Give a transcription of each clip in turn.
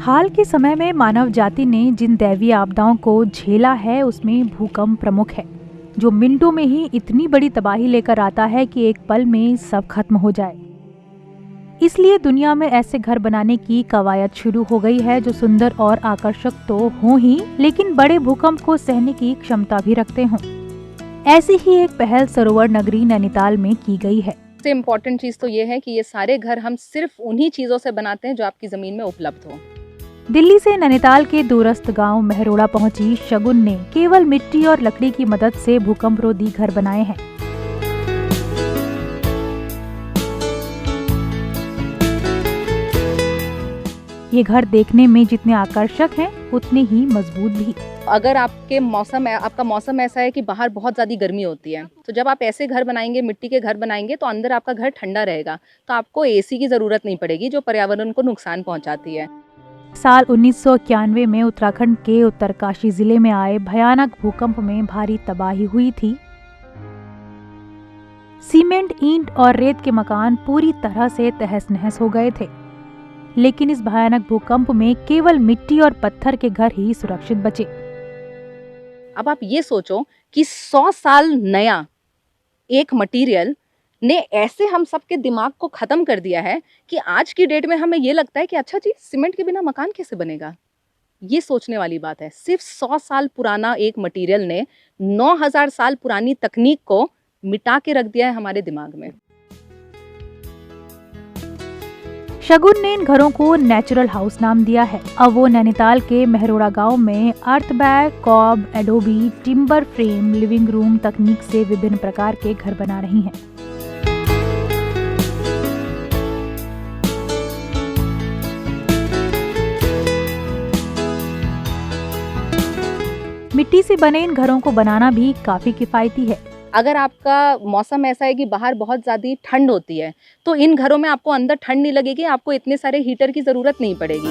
हाल के समय में मानव जाति ने जिन दैवीय आपदाओं को झेला है उसमें भूकंप प्रमुख है, जो मिनटों में ही इतनी बड़ी तबाही लेकर आता है कि एक पल में सब खत्म हो जाए। इसलिए दुनिया में ऐसे घर बनाने की कवायद शुरू हो गई है जो सुंदर और आकर्षक तो हों ही, लेकिन बड़े भूकंप को सहने की क्षमता भी रखते हों। ऐसी ही एक पहल सरोवर नगरी नैनीताल में की गई है। सबसे इम्पोर्टेंट चीज़ तो ये है कि ये सारे घर हम सिर्फ उन्हीं चीज़ों से बनाते हैं जो आपकी ज़मीन में उपलब्ध हो। दिल्ली से नैनीताल के दूरस्थ गांव मेहरोड़ा पहुंची शगुन ने केवल मिट्टी और लकड़ी की मदद से भूकंपरोधी घर बनाए हैं। ये घर देखने में जितने आकर्षक हैं, उतने ही मजबूत भी। अगर आपका मौसम ऐसा है कि बाहर बहुत ज़्यादा गर्मी होती है, तो जब आप ऐसे घर बनाएंगे, मिट्टी के घर बनाएंगे, तो अंदर आपका घर ठंडा रहेगा, तो आपको एसी की ज़रूरत नहीं पड़ेगी, जो पर्यावरण को नुकसान पहुंचाती है। साल 1991 में उत्तराखंड के उत्तरकाशी जिले में आए भयानक भूकंप में भारी तबाही हुई थी। सीमेंट, ईंट और रेत के मकान पूरी तरह से तहस नहस हो गए थे, लेकिन इस भयानक भूकंप में केवल मिट्टी और पत्थर के घर ही सुरक्षित बचे। अब आप ये सोचो कि 100 साल नया एक मटेरियल ने ऐसे हम सबके दिमाग को खत्म कर दिया है कि आज की डेट में हमें ये लगता है कि अच्छा जी, सीमेंट के बिना मकान कैसे बनेगा। ये सोचने वाली बात है। सिर्फ 100 साल पुराना एक मटेरियल ने 9000 साल पुरानी तकनीक को मिटा के रख दिया है हमारे दिमाग में। शगुन ने इन घरों को नेचुरल हाउस नाम दिया है। अब वो नैनीताल के मेहरोड़ा गांव में earthbag, cob, adobe, timber frame, living room तकनीक से विभिन्न प्रकार के घर बना रही हैं। मिट्टी से बने इन घरों को बनाना भी काफी किफायती है। अगर आपका मौसम ऐसा है कि बाहर बहुत ज़्यादा ठंड होती है, तो इन घरों में आपको अंदर ठंड नहीं लगेगी, आपको इतने सारे हीटर की ज़रूरत नहीं पड़ेगी।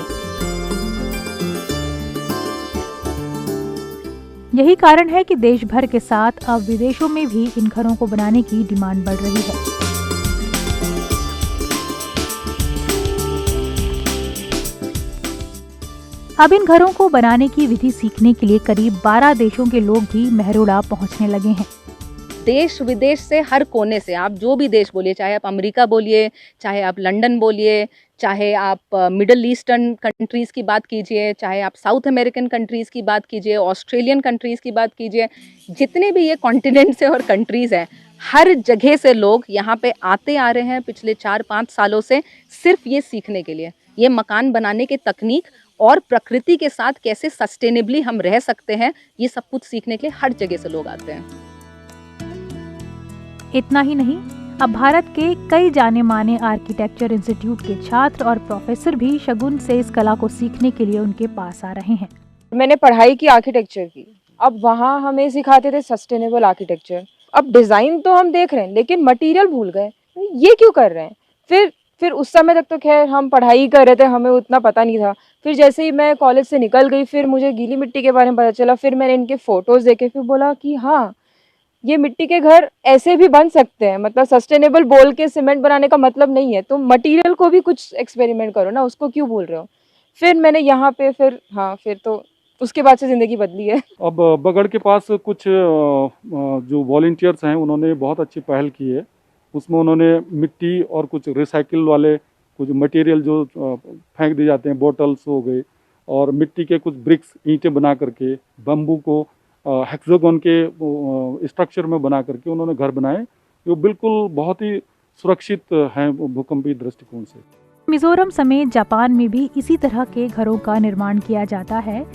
यही कारण है कि देश भर के साथ अब विदेशों में भी इन घरों को बनाने की डिमांड बढ़ रही है। अब इन घरों को बनाने की विधि सीखने के लिए करीब 12 देशों के लोग भी मेहरोड़ा पहुंचने लगे हैं। देश विदेश से, हर कोने से, आप जो भी देश बोलिए, चाहे आप अमेरिका बोलिए, चाहे आप लंदन बोलिए, चाहे आप मिडल ईस्टर्न कंट्रीज़ की बात कीजिए, चाहे आप साउथ अमेरिकन कंट्रीज़ की बात कीजिए, ऑस्ट्रेलियन कंट्रीज़ की बात कीजिए, जितने भी ये कॉन्टिनेंट्स हैं और कंट्रीज़ हैं, हर जगह से लोग यहाँ पे आते आ रहे हैं पिछले 4-5 सालों से, सिर्फ ये सीखने के लिए। ये मकान बनाने की तकनीक और प्रकृति के साथ कैसे सस्टेनेबली हम रह सकते हैं, ये सब कुछ सीखने के लिए हर जगह से लोग आते हैं। इतना ही नहीं, अब भारत के कई जाने माने आर्किटेक्चर इंस्टीट्यूट के छात्र और प्रोफेसर भी शगुन से इस कला को सीखने के लिए उनके पास आ रहे हैं। मैंने पढ़ाई की आर्किटेक्चर की, अब वहाँ हमें सिखाते थे सस्टेनेबल आर्किटेक्चर। अब डिज़ाइन तो हम देख रहे हैं, लेकिन मटेरियल भूल गए, ये क्यों कर रहे हैं। फिर उस समय तक तो खैर हम पढ़ाई कर रहे थे, हमें उतना पता नहीं था। फिर जैसे ही मैं कॉलेज से निकल गई, फिर मुझे गीली मिट्टी के बारे में पता चला। फिर मैंने इनके फ़ोटोज़ देखे, फिर बोला कि हाँ, ये मिट्टी के घर ऐसे भी बन सकते हैं। मतलब सस्टेनेबल बोल के सीमेंट बनाने का मतलब नहीं है, तुम मटेरियल को भी कुछ एक्सपेरिमेंट करो ना, उसको क्यों भूल रहे हो। फिर मैंने यहाँ पे फिर तो उसके बाद से ज़िंदगी बदली है। अब बगड़ के पास कुछ जो वॉलंटियर्स हैं, उन्होंने बहुत अच्छी पहल की है। उसमें उन्होंने मिट्टी और कुछ रिसाइकिल वाले कुछ मटेरियल जो फेंक दिए जाते हैं, बोटल्स हो गए, और मिट्टी के कुछ ब्रिक्स, ईंटें बना करके, बम्बू को हेक्सागोन के स्ट्रक्चर में बना करके उन्होंने घर बनाए, जो बिल्कुल बहुत ही सुरक्षित हैं भूकंपीय दृष्टिकोण से। मिजोरम समेत जापान में भी इसी तरह के घरों का निर्माण किया जाता है,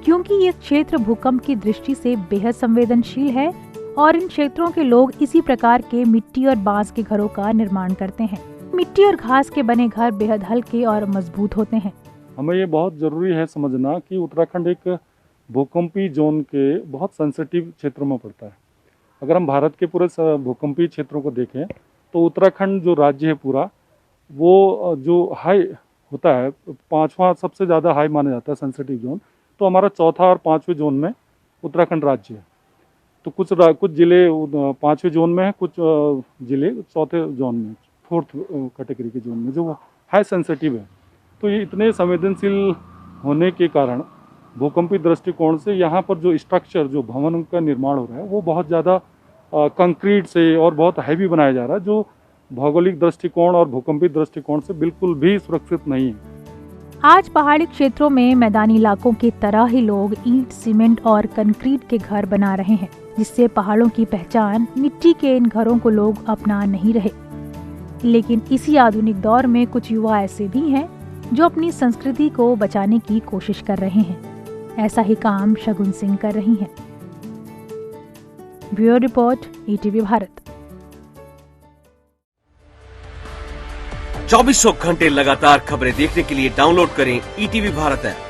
क्योंकि ये क्षेत्र भूकंप की दृष्टि से बेहद संवेदनशील है और इन क्षेत्रों के लोग इसी प्रकार के मिट्टी और बांस के घरों का निर्माण करते हैं। मिट्टी और घास के बने घर बेहद हल्के और मजबूत होते हैं। हमें ये बहुत ज़रूरी है समझना कि उत्तराखंड एक भूकंपीय जोन के बहुत सेंसिटिव क्षेत्रों में पड़ता है। अगर हम भारत के पूरे भूकंपीय क्षेत्रों को देखें, तो उत्तराखंड जो राज्य है पूरा, वो जो हाई होता है, 5वां सबसे ज़्यादा हाई माना जाता है सेंसिटिव जोन, तो हमारा 4था और 5वें जोन में उत्तराखंड राज्य है। तो कुछ ज़िले 5वें जोन में है, कुछ ज़िले 4थे जोन में, 4th कैटेगरी के जोन में, जो हाई सेंसिटिव है। तो ये इतने संवेदनशील होने के कारण भूकंपीय दृष्टिकोण से यहाँ पर जो स्ट्रक्चर, जो भवन का निर्माण हो रहा है, वो बहुत ज़्यादा कंक्रीट से और बहुत हैवी बनाया जा रहा है, जो भौगोलिक दृष्टिकोण और भूकंपीय दृष्टिकोण से बिल्कुल भी सुरक्षित नहीं है। आज पहाड़ी क्षेत्रों में मैदानी इलाकों की तरह ही लोग ईंट, सीमेंट और कंक्रीट के घर बना रहे हैं, जिससे पहाड़ों की पहचान मिट्टी के इन घरों को लोग अपना नहीं रहे। लेकिन इसी आधुनिक दौर में कुछ युवा ऐसे भी हैं जो अपनी संस्कृति को बचाने की कोशिश कर रहे हैं। ऐसा ही काम शगुन सिंह कर रही हैं। Bureau report, ETV Bharat. 2400 घंटे लगातार खबरें देखने के लिए डाउनलोड करें ईटीवी भारत ऐप।